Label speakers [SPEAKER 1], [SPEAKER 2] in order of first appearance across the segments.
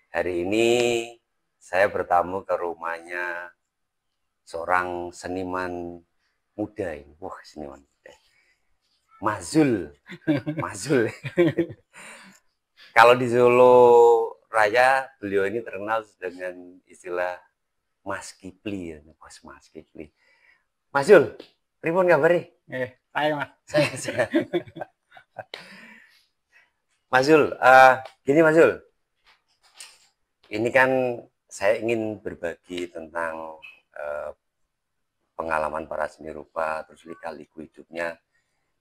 [SPEAKER 1] Hari ini saya bertamu ke rumahnya seorang seniman muda ini. Wah, seniman muda. Mazul. Mazul. Kalau di Solo Raya, beliau ini terkenal dengan istilah Mas Kipli. Ya. Mas Kipli. Mazul, pripun kabare?
[SPEAKER 2] Saya Mas.
[SPEAKER 1] Saya. Mazul, gini Mazul. Ini kan saya ingin berbagi tentang pengalaman para seni rupa, terus lika-liku hidupnya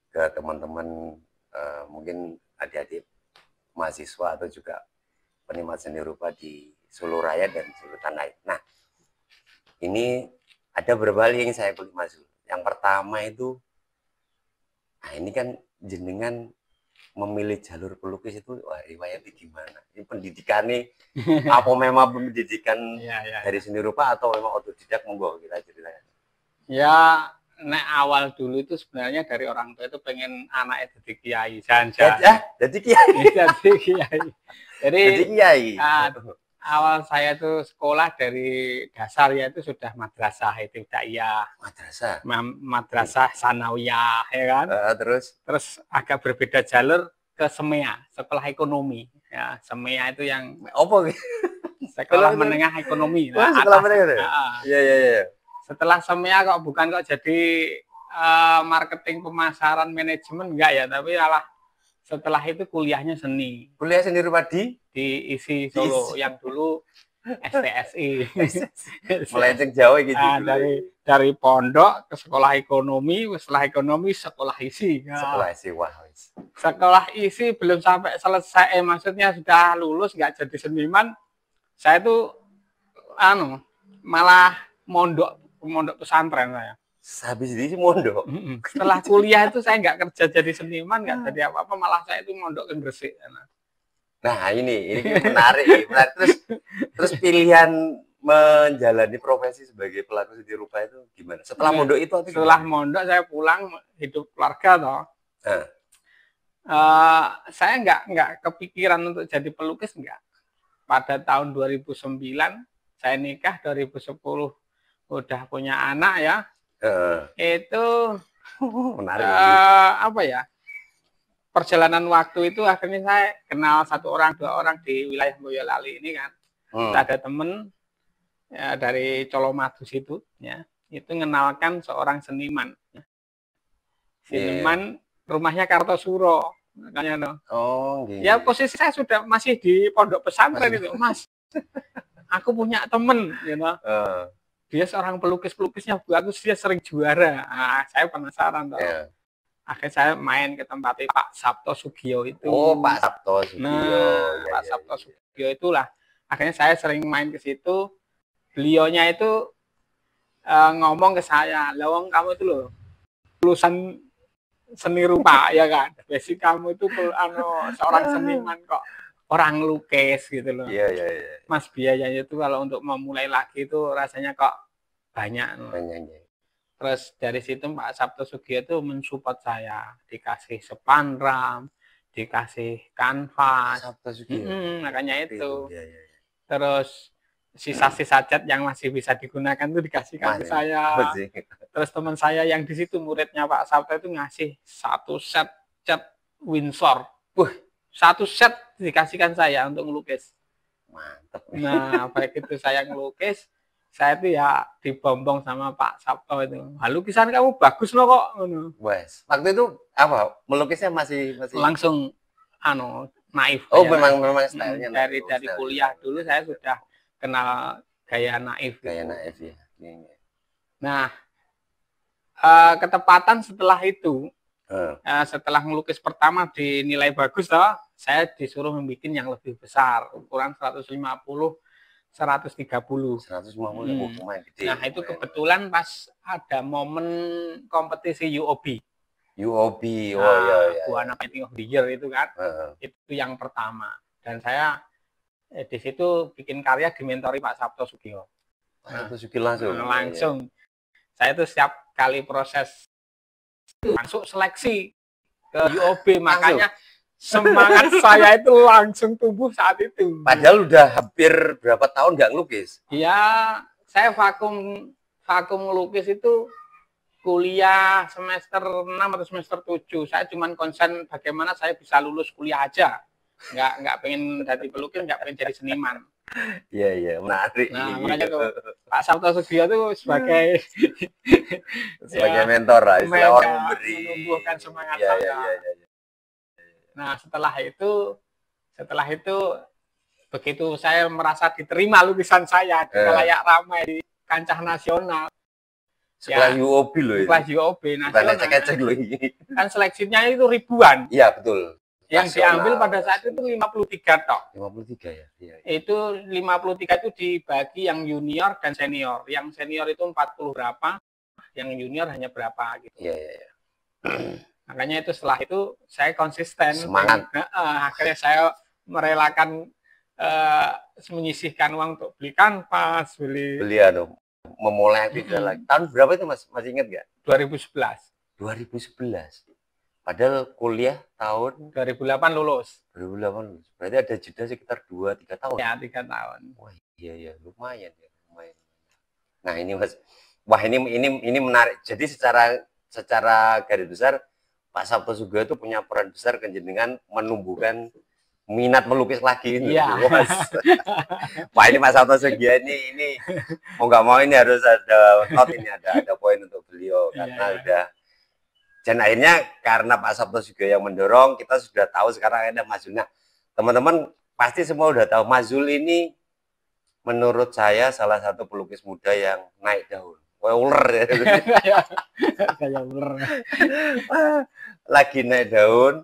[SPEAKER 1] ke teman-teman, mungkin adik-adik mahasiswa atau juga penikmat seni rupa di Solo Raya dan Solo Tanah Air. Nah, ini ada beberapa hal yang saya beli Mas. Yang pertama itu, nah ini kan jenengan memilih jalur pelukis itu, wah riwayatnya gimana? Ini pendidikannya apa memang pendidikan dari seni rupa atau memang otodidak? Monggo kita ceritakan.
[SPEAKER 2] Ya, nek awal dulu itu sebenarnya dari orang tua itu pengen anaknya jadi kiai, jangan-jangan.
[SPEAKER 1] Ya, jadi kiai.
[SPEAKER 2] Jadi kiai. Jadi
[SPEAKER 1] kiai.
[SPEAKER 2] Awal saya tuh sekolah dari dasar ya itu sudah madrasah itu Daiyah. Madrasah sanawiyah ya kan. Terus agak berbeda jalur ke SEMEA, sekolah ekonomi. Ya, SEMEA itu yang
[SPEAKER 1] apa?
[SPEAKER 2] Sekolah menengah ekonomi.
[SPEAKER 1] Nah, sekolah menengah. Iya.
[SPEAKER 2] Setelah SEMEA kok bukan kok jadi marketing pemasaran manajemen enggak ya, tapi malah setelah itu kuliahnya seni.
[SPEAKER 1] Kuliah seni rupa di
[SPEAKER 2] ISI Solo yang dulu STSI.
[SPEAKER 1] Melenceng jauh gitu.
[SPEAKER 2] Dari pondok ke sekolah ekonomi, setelah ekonomi sekolah ISI.
[SPEAKER 1] Nah, sekolah ISI, wah.
[SPEAKER 2] Sekolah ISI belum sampai selesai, maksudnya sudah lulus nggak jadi seniman. Saya tuh malah mondok pesantren saya.
[SPEAKER 1] Habis ini mondok.
[SPEAKER 2] Setelah kuliah itu saya nggak kerja jadi seniman, nggak jadi apa-apa, malah saya itu mondok ke Gresik.
[SPEAKER 1] Nah ini menarik. Terus pilihan menjalani profesi sebagai pelaku seni rupa itu gimana? Setelah mondok itu?
[SPEAKER 2] Setelah mondok saya pulang hidup keluarga toh. Saya nggak kepikiran untuk jadi pelukis nggak. Pada tahun 2009 saya nikah, 2010 udah punya anak ya. Itu
[SPEAKER 1] menarik.
[SPEAKER 2] Apa ya? Perjalanan waktu itu akhirnya saya kenal 1 orang 2 orang di wilayah Boyolali ini kan. Ada temen ya, dari Colomadu situ ya, itu mengenalkan seorang seniman. Seniman rumahnya Kartosuro. Makanya no.
[SPEAKER 1] Gitu.
[SPEAKER 2] Ya posisi saya sudah masih di pondok pesantren itu, Mas. Aku punya temen, you know. Dia seorang pelukisnya bagus, dia sering juara. Nah, saya penasaran toh. Akhirnya saya main ke tempat Pak Sabto Sugio itu.
[SPEAKER 1] Pak Sabto Sugio.
[SPEAKER 2] Nah, Pak Sabto Sugio itulah. Akhirnya saya sering main ke situ. Beliaunya itu ngomong ke saya, "Lawang kamu itu loh, lulusan seni rupa ya kan. Basic kamu itu seorang seniman kok. Orang lukis gitu loh.
[SPEAKER 1] Iya.
[SPEAKER 2] Mas, biayanya itu kalau untuk memulai lagi itu rasanya kok banyak. Terus dari situ Pak Sabto Sugio itu mensupport saya, dikasih spanduk, dikasih kanvas.
[SPEAKER 1] Sabto Sugio.
[SPEAKER 2] Makanya itu. Terus sisa-sisa cat yang masih bisa digunakan itu dikasihkan ke saya. Terus teman saya yang di situ muridnya Pak Sabto itu ngasih 1 set cat Windsor. 1 set dikasihkan saya untuk ngelukis.
[SPEAKER 1] Mantap.
[SPEAKER 2] Nah, baik itu saya ngelukis, saya itu ya dibombong sama Pak Sabto itu. Lukisan kamu bagus loh kok.
[SPEAKER 1] Wes. Waktu itu apa? Melukisnya masih
[SPEAKER 2] langsung naif.
[SPEAKER 1] Memang stylenya
[SPEAKER 2] dari kuliah dulu saya sudah kenal gaya naif.
[SPEAKER 1] Gaya naif ya.
[SPEAKER 2] Nah, ketepatan setelah itu, setelah ngelukis pertama dinilai bagus toh, saya disuruh membuat yang lebih besar, ukuran 150 130.
[SPEAKER 1] Lumayan gede.
[SPEAKER 2] Nah, itu kebetulan pas ada momen kompetisi UOB. Buana Painting of the Year itu kan. Itu yang pertama. Dan saya di situ bikin karya dimentori Pak Sabto Sugio. Langsung. Saya itu setiap kali proses masuk seleksi ke UOB, makanya semangat saya itu langsung tumbuh saat itu.
[SPEAKER 1] Padahal udah hampir berapa tahun nggak ngelukis?
[SPEAKER 2] Ya, saya vakum ngelukis itu kuliah semester 6 atau semester 7. Saya cuma konsen bagaimana saya bisa lulus kuliah aja. Nggak pengen jadi pelukis, nggak pengen jadi seniman.
[SPEAKER 1] Iya, menarik.
[SPEAKER 2] Nah, makanya tuh Pak Sabto Sugio tuh sebagai
[SPEAKER 1] mentor lah, istilah orang memberi,
[SPEAKER 2] menumbuhkan semangat saya.
[SPEAKER 1] Iya.
[SPEAKER 2] Nah, setelah itu begitu saya merasa diterima lukisan saya di layak ramai di kancah nasional.
[SPEAKER 1] Sekelas UOB loh itu.
[SPEAKER 2] Sekelas UOB nasional.
[SPEAKER 1] Cek loh ini.
[SPEAKER 2] Kan seleksinya itu ribuan.
[SPEAKER 1] Iya, betul.
[SPEAKER 2] Yang diambil pada saat itu 53 tok.
[SPEAKER 1] 53 ya? Iya.
[SPEAKER 2] Itu 53 itu dibagi yang junior dan senior. Yang senior itu 40 berapa, yang junior hanya berapa gitu.
[SPEAKER 1] Iya.
[SPEAKER 2] Makanya itu setelah itu saya konsisten.
[SPEAKER 1] Semangat.
[SPEAKER 2] Akhirnya saya merelakan menyisihkan uang untuk beli kanvas, beli
[SPEAKER 1] memulai aktivitas lagi. Tahun berapa itu Mas? Masih ingat nggak?
[SPEAKER 2] 2011.
[SPEAKER 1] 2011. Padahal kuliah tahun
[SPEAKER 2] 2008 lulus.
[SPEAKER 1] 2008 lulus. Berarti ada jeda sekitar 2-3 tahun.
[SPEAKER 2] Ya, 3 tahun.
[SPEAKER 1] Wah, iya, lumayan. Nah, ini Mas. Wah, ini menarik. Jadi secara garis besar Pak Sabto Sugio itu punya peran besar dengan menumbuhkan minat melukis lagi ini.
[SPEAKER 2] Iya.
[SPEAKER 1] Wah, ini Pak Sabto Sugio ini mau nggak mau ini harus ada note, ini ada poin untuk beliau karena udah. Dan akhirnya karena Pak Sabto Sugio yang mendorong, kita sudah tahu sekarang ada Mas Zul. Nah, teman-teman pasti semua udah tahu Mas Zul ini menurut saya salah satu pelukis muda yang naik daun. Kayak ular ya.
[SPEAKER 2] Kayak ular.
[SPEAKER 1] Lagi naik daun,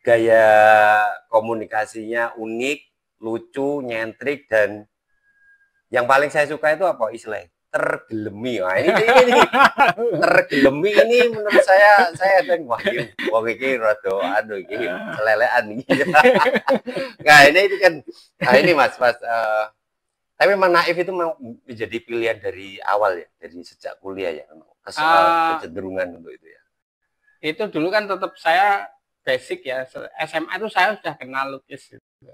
[SPEAKER 1] gaya komunikasinya unik, lucu, nyentrik, dan yang paling saya suka itu apa istilahnya? Tergelemi. Nah, ini tergelemi ini menurut saya wah ini rada ini selelean gitu. Nah, ini kan ini Mas tapi memang naif itu memang menjadi pilihan dari awal ya, dari sejak kuliah ya, kecenderungan untuk itu ya.
[SPEAKER 2] Itu dulu kan tetap saya basic ya. SMA itu saya sudah kenal lukis gitu.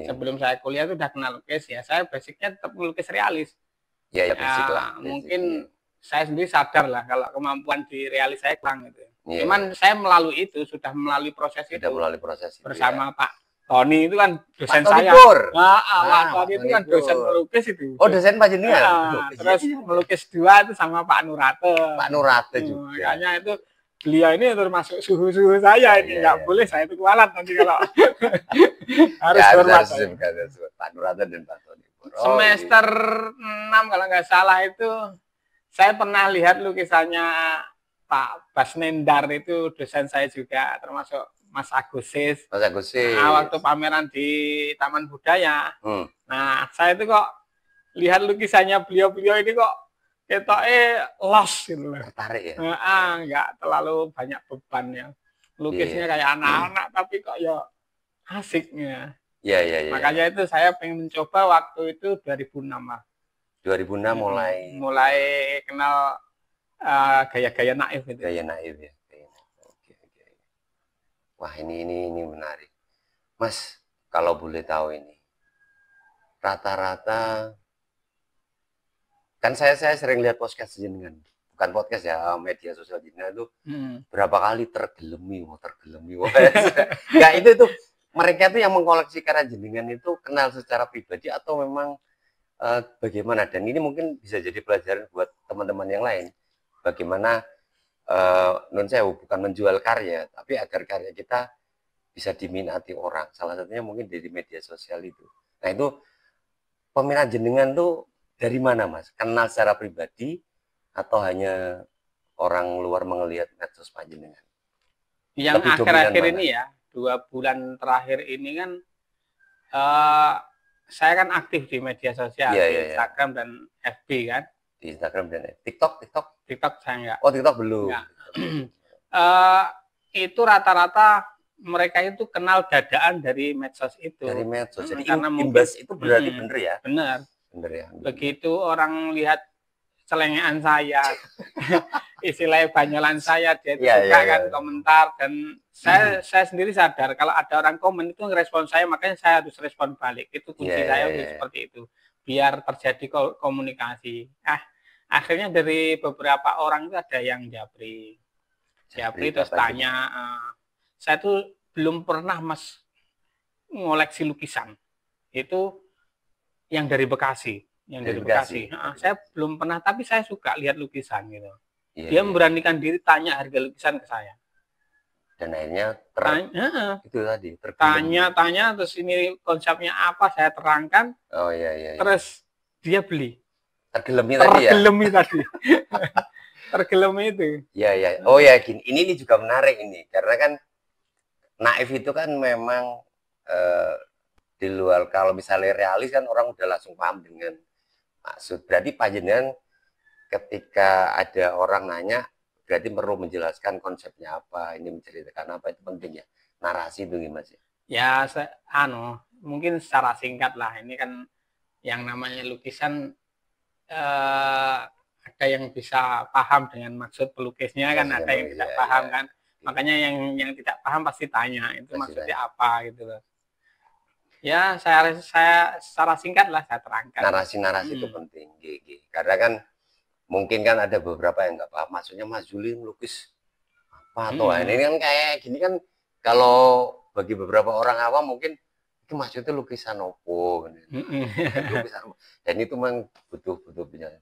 [SPEAKER 2] Sebelum saya kuliah itu sudah kenal lukis ya. Saya basicnya tetap melukis realis.
[SPEAKER 1] Ya basic lah.
[SPEAKER 2] Mungkin saya sendiri sadar lah kalau kemampuan di realis saya kurang gitu. Cuman saya melalui itu, sudah melalui proses itu. Bersama Pak Tony itu kan dosen saya. Pak Tony itu kan dosen melukis itu.
[SPEAKER 1] Oh, dosen panjenengan.
[SPEAKER 2] Terus melukis 2 itu sama Pak Nurate.
[SPEAKER 1] Pak Nurate juga.
[SPEAKER 2] Makanya itu beliau ini termasuk suhu-suhu saya ini. Nggak boleh saya itu kualat nanti kalau harus hormat.
[SPEAKER 1] Pak Nurate dan Pak Tony.
[SPEAKER 2] Semester 6 kalau nggak salah itu saya pernah lihat lukisannya Pak Basnendar, itu dosen saya juga, termasuk Mas Agusis. Nah, waktu pameran di Taman Budaya. Nah, saya itu kok lihat lukisannya beliau ini kok ketoknya los gitu loh.
[SPEAKER 1] Tertarik ya?
[SPEAKER 2] Nggak terlalu banyak beban ya. Lukisnya kayak anak-anak tapi kok ya asiknya.
[SPEAKER 1] Iya.
[SPEAKER 2] Makanya itu saya pengen mencoba waktu itu 2006 lah.
[SPEAKER 1] 2006
[SPEAKER 2] mulai kenal gaya-gaya naif itu.
[SPEAKER 1] Gaya naif ya. Oke. Wah, ini menarik. Mas, kalau boleh tahu ini. Rata-rata kan saya sering lihat podcast jenengan. Bukan podcast ya, media sosial jenengan itu berapa kali tergelemi. Enggak, itu mereka itu yang mengkoleksi karya jenengan itu kenal secara pribadi atau memang bagaimana? Dan ini mungkin bisa jadi pelajaran buat teman-teman yang lain. Bagaimana non sewu bukan menjual karya, tapi agar karya kita bisa diminati orang. Salah satunya mungkin dari media sosial itu. Nah, itu peminat jenengan tuh dari mana, Mas? Kenal secara pribadi atau hanya orang luar melihat medsos jenengan?
[SPEAKER 2] Yang akhir-akhir ini ya, 2 bulan terakhir ini kan saya kan aktif di media sosial, di Instagram dan FB kan.
[SPEAKER 1] Di Instagram dan TikTok
[SPEAKER 2] saya enggak.
[SPEAKER 1] Oh, TikTok belum.
[SPEAKER 2] Itu rata-rata mereka itu kenal dadaan dari medsos itu.
[SPEAKER 1] Dari medsos. Jadi
[SPEAKER 2] karena
[SPEAKER 1] imbas itu berarti bener ya?
[SPEAKER 2] Bener ya.
[SPEAKER 1] Bener ya.
[SPEAKER 2] Begitu orang lihat celengan saya, istilahnya banyolan saya, dia itu
[SPEAKER 1] Iya,
[SPEAKER 2] suka
[SPEAKER 1] iya,
[SPEAKER 2] kan
[SPEAKER 1] iya.
[SPEAKER 2] komentar, dan saya sendiri sadar kalau ada orang komen itu ngerespon saya, makanya saya harus respon balik. Itu
[SPEAKER 1] Iya,
[SPEAKER 2] kunci
[SPEAKER 1] iya,
[SPEAKER 2] saya
[SPEAKER 1] iya.
[SPEAKER 2] seperti itu, biar terjadi komunikasi. Akhirnya dari beberapa orang itu ada yang japri terus
[SPEAKER 1] Apa itu, Mas?
[SPEAKER 2] tanya, saya tuh belum pernah Mas ngoleksi lukisan. Itu yang dari Bekasi,
[SPEAKER 1] Dari Bekasi.
[SPEAKER 2] Saya belum pernah, tapi saya suka lihat lukisan gitu.
[SPEAKER 1] Iya,
[SPEAKER 2] Dia
[SPEAKER 1] iya.
[SPEAKER 2] memberanikan diri tanya harga lukisan ke saya.
[SPEAKER 1] Dan akhirnya itu tadi tergelem.
[SPEAKER 2] Tanya, terus ini konsepnya apa, saya terangkan,
[SPEAKER 1] Oh iya, iya, iya.
[SPEAKER 2] terus dia beli.
[SPEAKER 1] Tergelemi tadi ya.
[SPEAKER 2] Tergelemi tadi. Tergelemi itu.
[SPEAKER 1] Iya, iya. Oh ya, gini. Ini juga menarik ini, karena kan naif itu kan memang di luar, kalau misalnya realis kan orang udah langsung paham dengan maksud. Berarti panjenengan ketika ada orang nanya, berarti perlu menjelaskan konsepnya apa, ini menceritakan apa, itu penting ya. Narasi itu gimana sih?
[SPEAKER 2] Ya, mungkin secara singkat lah. Ini kan yang namanya lukisan, ada yang bisa paham dengan maksud pelukisnya kan, ada yang tidak paham kan. Makanya yang tidak paham pasti tanya, itu maksudnya apa gitu loh. Ya, saya secara singkat lah saya terangkan.
[SPEAKER 1] Narasi-narasi itu penting, karena kan mungkin kan ada beberapa yang nggak paham, maksudnya Mas Juli melukis apa tuh, ini kan kayak gini kan, kalau bagi beberapa orang awam mungkin itu maksudnya lukisan opo, lukisan, dan itu memang butuh punya.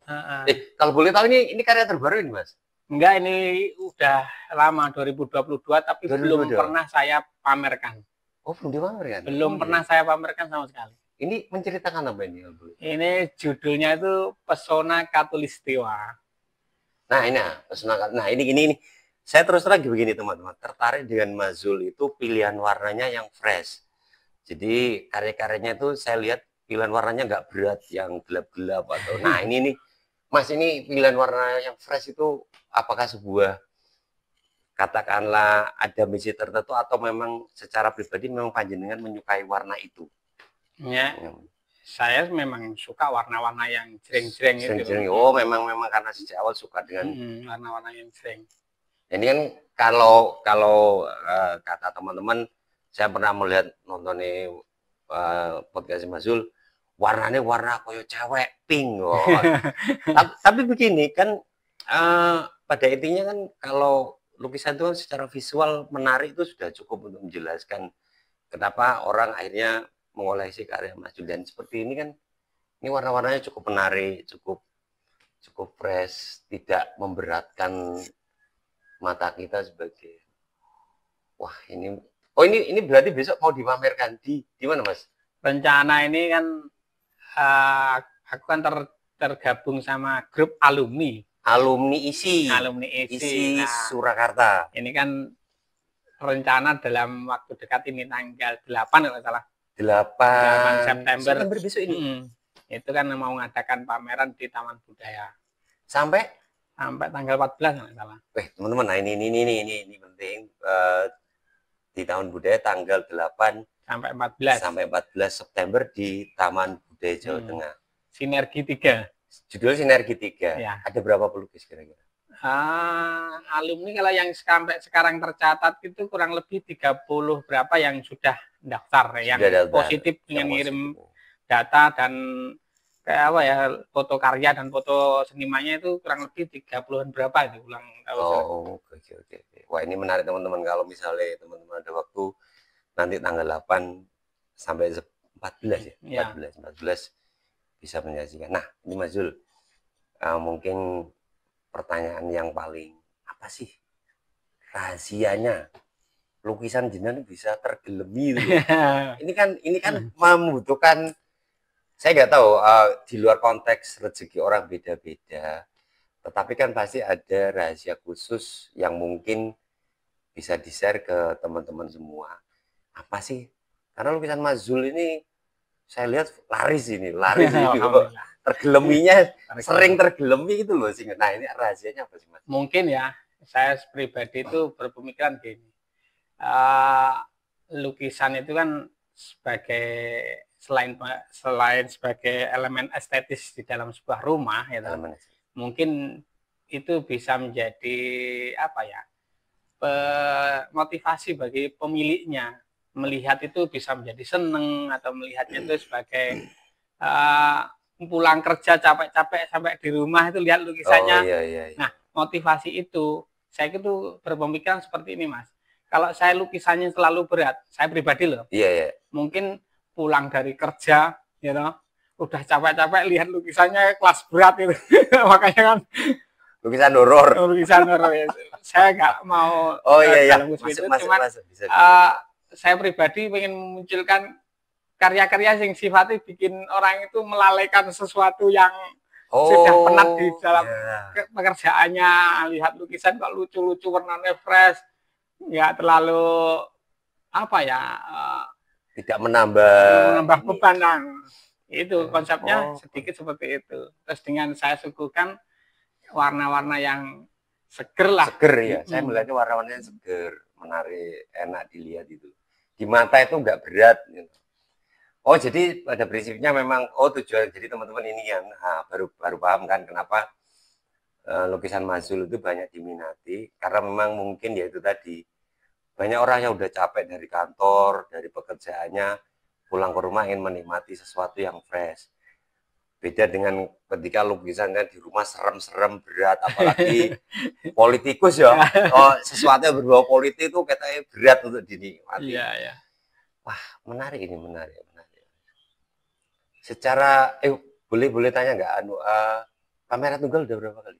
[SPEAKER 1] Kalau boleh tahu ini karya terbaru ini Mas?
[SPEAKER 2] Enggak, ini udah lama, 2022, tapi 2022. Belum pernah saya pamerkan.
[SPEAKER 1] Oh, belum dipamerkan?
[SPEAKER 2] Belum pernah saya pamerkan sama sekali.
[SPEAKER 1] Ini menceritakan apa ini?
[SPEAKER 2] Ini judulnya itu Pesona Khatulistiwa.
[SPEAKER 1] Nah, ini. Saya terus terang begini teman-teman, tertarik dengan Mas Zul itu pilihan warnanya yang fresh. Jadi karya-karyanya itu saya lihat pilihan warnanya nggak berat, yang gelap-gelap atau. Nah ini nih, Mas, ini pilihan warna yang fresh itu apakah sebuah, katakanlah ada misi tertentu, atau memang secara pribadi memang panjenengan menyukai warna itu?
[SPEAKER 2] Ya, saya memang suka warna-warna yang jreng-jreng itu.
[SPEAKER 1] Oh, memang karena sejak awal suka dengan
[SPEAKER 2] warna-warna yang jreng.
[SPEAKER 1] Ini kan kalau kata teman-teman, saya pernah melihat nonton podcast Mas Zul, warnanya warna koyo cewek, pink. Oh. tapi begini kan, pada intinya kan kalau lukisan itu kan secara visual menarik, itu sudah cukup untuk menjelaskan kenapa orang akhirnya mengoleksi karya Mas Zul. Dan seperti ini kan, ini warna-warnanya cukup menarik, cukup fresh, tidak memberatkan mata kita sebagai, wah ini, oh ini berarti besok mau dipamerkan di mana Mas?
[SPEAKER 2] Rencana ini kan, aku kan tergabung sama grup alumni ISI
[SPEAKER 1] nah, Surakarta.
[SPEAKER 2] Ini kan rencana dalam waktu dekat ini, tanggal 8 kalau salah, 8 September
[SPEAKER 1] besok ini.
[SPEAKER 2] Itu kan mau mengadakan pameran di Taman Budaya
[SPEAKER 1] sampai
[SPEAKER 2] tanggal 14 nggak salah.
[SPEAKER 1] Teman-teman, nah ini penting, di Taman Budaya tanggal 8 sampai 14 September di Taman Budaya Jawa Tengah.
[SPEAKER 2] Sinergi 3.
[SPEAKER 1] Judul Sinergi 3.
[SPEAKER 2] Ya.
[SPEAKER 1] Ada berapa pelukis kira-kira?
[SPEAKER 2] Alumni kalau yang sampai sekarang tercatat itu kurang lebih 30 berapa yang sudah daftar, yang positif dengan ngirim data dan kayak apa ya, foto karya dan foto senimannya itu kurang lebih 30-an berapa itu ulang tahun.
[SPEAKER 1] Oke. Wah, ini menarik teman-teman, kalau misalnya teman-teman ada waktu nanti tanggal 8 sampai 14 ya. 14 bisa menyaksikan. Nah, ini Mas Zul, mungkin pertanyaan yang paling, apa sih rahasianya lukisan jenengan bisa tergelemi gitu. Ini kan membutuhkan, saya nggak tahu, di luar konteks rezeki orang beda-beda, tetapi kan pasti ada rahasia khusus yang mungkin bisa di-share ke teman-teman semua. Apa sih? Karena lukisan Mas Zul ini saya lihat laris ini tergeleminya sering tergelemi gitu loh. Nah, ini rahasianya apa sih Mas?
[SPEAKER 2] Mungkin ya, saya pribadi itu berpemikiran gini, lukisan itu kan sebagai selain sebagai elemen estetis di dalam sebuah rumah, ya, mungkin itu bisa menjadi apa ya, motivasi bagi pemiliknya, melihat itu bisa menjadi seneng atau melihatnya itu sebagai pulang kerja capek-capek sampai di rumah itu lihat lukisannya.
[SPEAKER 1] Oh, iya.
[SPEAKER 2] Nah, motivasi itu saya itu berpemikiran seperti ini, Mas. Kalau saya lukisannya selalu berat, saya pribadi loh.
[SPEAKER 1] Iya.
[SPEAKER 2] Mungkin pulang dari kerja, you know, udah capek-capek lihat lukisannya kelas berat itu. Makanya kan
[SPEAKER 1] lukisan horor.
[SPEAKER 2] Lukisan horor ya. Saya nggak mau
[SPEAKER 1] dalam
[SPEAKER 2] itu, cuman saya pribadi ingin memunculkan karya-karya yang sifatnya bikin orang itu melalaikan sesuatu yang sudah penat di dalam pekerjaannya. Lihat lukisan kok lucu-lucu, warnanya fresh, nggak terlalu apa ya,
[SPEAKER 1] tidak menambah
[SPEAKER 2] beban. Itu konsepnya sedikit seperti itu. Terus dengan saya suguhkan warna-warna yang seger lah.
[SPEAKER 1] Seger ya, saya melihatnya warna-warnanya seger, menarik, enak dilihat itu. Di mata itu nggak berat. Oh, jadi pada prinsipnya memang, tujuan, jadi teman-teman ini kan, baru paham kan kenapa lukisan Mas Zul itu banyak diminati, karena memang mungkin ya itu tadi, banyak orang yang udah capek dari kantor, dari pekerjaannya, pulang ke rumah ingin menikmati sesuatu yang fresh. Beda dengan ketika lukisannya di rumah serem-serem, berat, apalagi politikus ya, sesuatu yang berbau politik itu katanya berat untuk dinikmati.
[SPEAKER 2] Iya.
[SPEAKER 1] Wah, menarik ini, menarik. Secara, boleh tanya nggak, pameran tunggal udah berapa kali?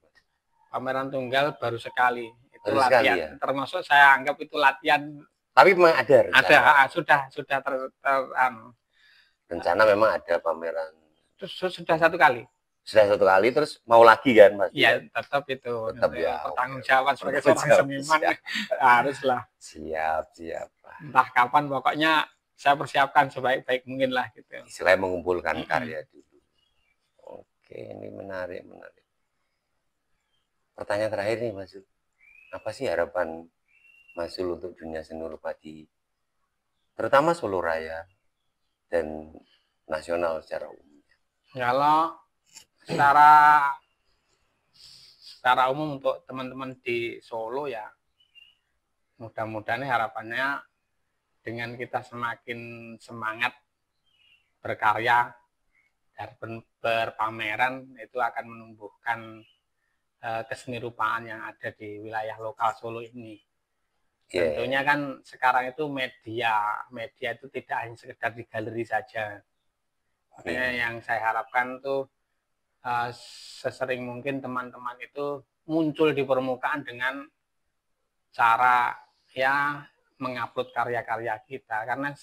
[SPEAKER 2] Pameran tunggal baru sekali. Itu
[SPEAKER 1] baru
[SPEAKER 2] latihan.
[SPEAKER 1] Sekali, ya?
[SPEAKER 2] Termasuk saya anggap itu latihan.
[SPEAKER 1] Tapi memang ada rencana?
[SPEAKER 2] Sudah
[SPEAKER 1] rencana memang ada pameran.
[SPEAKER 2] Sudah satu kali.
[SPEAKER 1] Sudah satu kali, terus mau lagi kan, Mas?
[SPEAKER 2] Iya, tetap itu.
[SPEAKER 1] Tetap ya.
[SPEAKER 2] Pertanggungjawaban sebagai seorang seniman haruslah.
[SPEAKER 1] Siap.
[SPEAKER 2] Entah kapan, pokoknya saya persiapkan sebaik-baik mungkin lah gitu.
[SPEAKER 1] Istilahnya mengumpulkan karya dulu. Oke, ini menarik. Pertanyaan terakhir nih, Mas Zul. Apa sih harapan Mas Zul untuk dunia seni rupa terutama Solo Raya dan nasional secara umum?
[SPEAKER 2] Kalau secara umum untuk teman-teman di Solo ya, mudah-mudahan harapannya dengan kita semakin semangat berkarya dan berpameran, itu akan menumbuhkan kesenirupaan yang ada di wilayah lokal Solo ini. Tentunya kan sekarang itu media itu tidak hanya sekedar di galeri saja. Makanya yang saya harapkan tuh sesering mungkin teman-teman itu muncul di permukaan dengan cara ya mengupload karya-karya kita, karena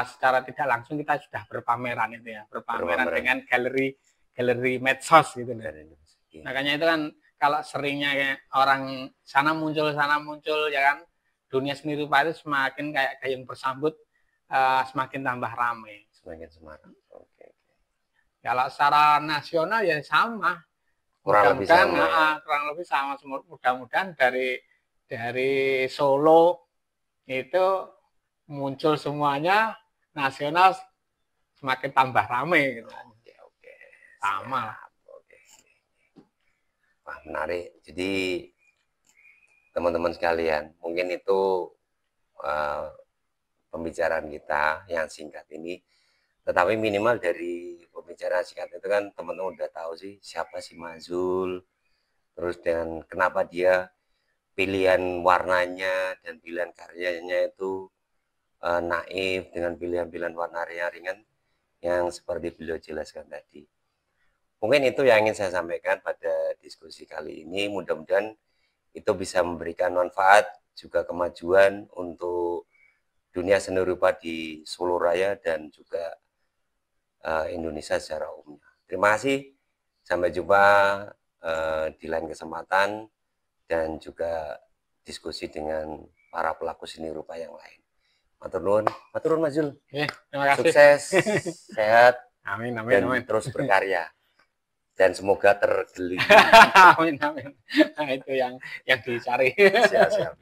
[SPEAKER 2] secara tidak langsung kita sudah berpameran itu ya, berpameran dengan galeri medsos gitu. Makanya itu kan kalau seringnya orang sana muncul ya kan, dunia seni rupa itu semakin kayak gayung bersambut, semakin tambah ramai,
[SPEAKER 1] semakin semangat. Oke.
[SPEAKER 2] Kalau secara nasional ya sama, kurang lebih sama. Mudah-mudahan dari Solo itu muncul semuanya, nasional semakin tambah ramai gitu.
[SPEAKER 1] Oke.
[SPEAKER 2] Sama.
[SPEAKER 1] Wah, menarik. Jadi teman-teman sekalian, mungkin itu pembicaraan kita yang singkat ini, tetapi minimal dari pembicaraan singkat itu kan teman-teman udah tahu sih siapa sih Mas Zul, terus dan kenapa dia pilihan warnanya dan pilihan karyanya itu naif dengan pilihan-pilihan warna ringan yang seperti beliau jelaskan tadi. Mungkin itu yang ingin saya sampaikan pada diskusi kali ini. Mudah-mudahan itu bisa memberikan manfaat juga kemajuan untuk dunia seni rupa di Solo Raya dan juga Indonesia secara umumnya. Terima kasih. Sampai jumpa di lain kesempatan dan juga diskusi dengan para pelaku seni rupa yang lain. Matur nuwun Mas Zul.
[SPEAKER 2] Terima kasih.
[SPEAKER 1] Sukses, sehat,
[SPEAKER 2] amin.
[SPEAKER 1] Terus berkarya. Dan semoga tergeling.
[SPEAKER 2] Amin. Nah, itu yang dicari.
[SPEAKER 1] Siap.